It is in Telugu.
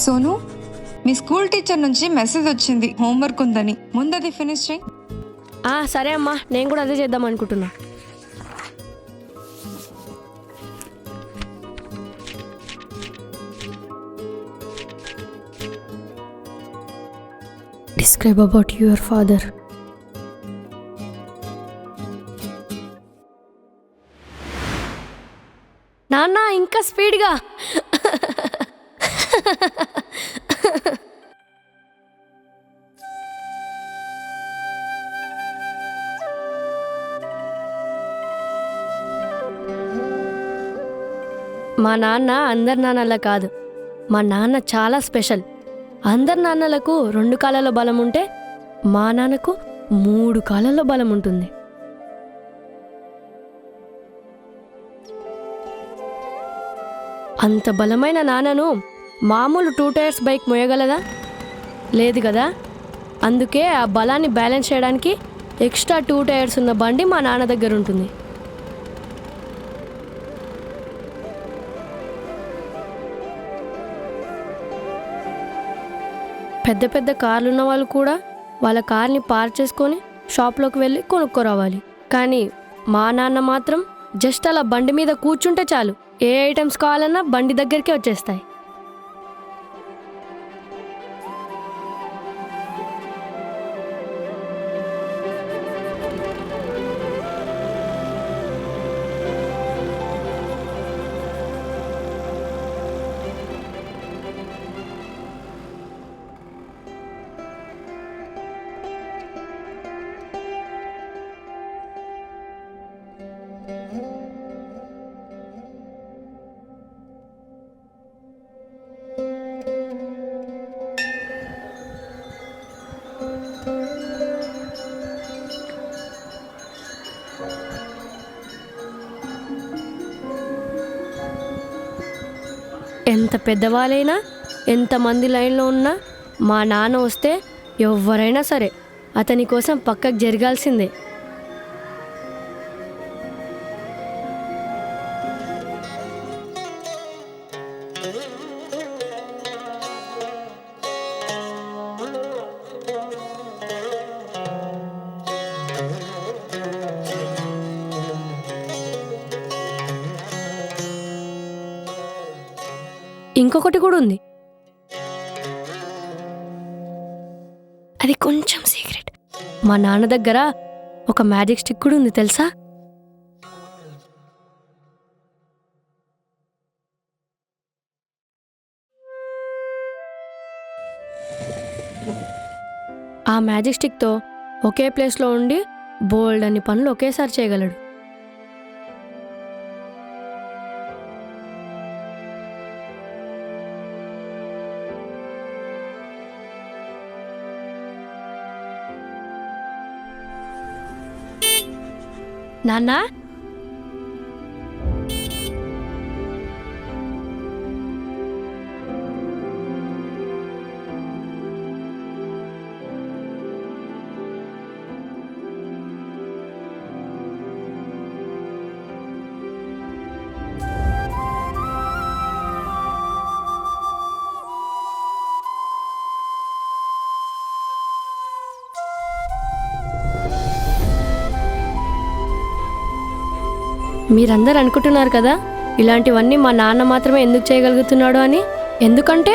సోను, మీ స్కూల్ టీచర్ నుంచి మెసేజ్ వచ్చింది, హోంవర్క్ ఉందని. ముందు అది ఫినిష్ చేయి. సరే అమ్మా, నేను కూడా అదే చేద్దాం అనుకుంటున్నా. Describe about your father. నాన్న ఇంకా స్పీడ్గా. మా నాన్న అందరి నాన్నలా కాదు, మా నాన్న చాలా స్పెషల్. అందరి నాన్నలకు 2 కాళ్ళలో బలం ఉంటే మా నాన్నకు 3 కాళ్ళలో బలం ఉంటుంది. అంత బలమైన నాన్నను మామూలు 2 టైర్స్ బైక్ మోయగలదా? లేదు కదా. అందుకే ఆ బలాన్ని బ్యాలెన్స్ చేయడానికి ఎక్స్ట్రా 2 టైర్స్ ఉన్న బండి మా నాన్న దగ్గర ఉంటుంది. పెద్ద పెద్ద కార్లు ఉన్న వాళ్ళు కూడా వాళ్ళ కార్ని పార్క్ చేసుకొని షాప్లోకి వెళ్ళి కొనుక్కోరావాలి. కానీ మా నాన్న మాత్రం జస్ట్ అలా బండి మీద కూర్చుంటే చాలు, ఏ ఐటమ్స్ కావాలన్నా బండి దగ్గరికే వచ్చేస్తాయి. ఎంత పెద్దవాళ్ళైనా, ఎంతమంది లైన్లో ఉన్నా మా నాన్న వస్తే ఎవరైనా సరే అతని కోసం పక్కకు జరగాల్సిందే. ఇంకొకటి కూడా ఉంది, అది కొంచెం సీక్రెట్. మా నాన్న దగ్గర ఒక మ్యాజిక్ స్టిక్ కూడా ఉంది తెలుసా? ఆ మ్యాజిక్ స్టిక్తో ఒకే ప్లేస్లో ఉండి బోల్డ్ అన్ని పనులు ఒకేసారి చేయగలడు. నాన్నా, మీరందరూ అనుకుంటున్నారు కదా ఇలాంటివన్నీ మా నాన్న మాత్రమే ఎందుకు చేయగలుగుతున్నాడు అని. ఎందుకంటే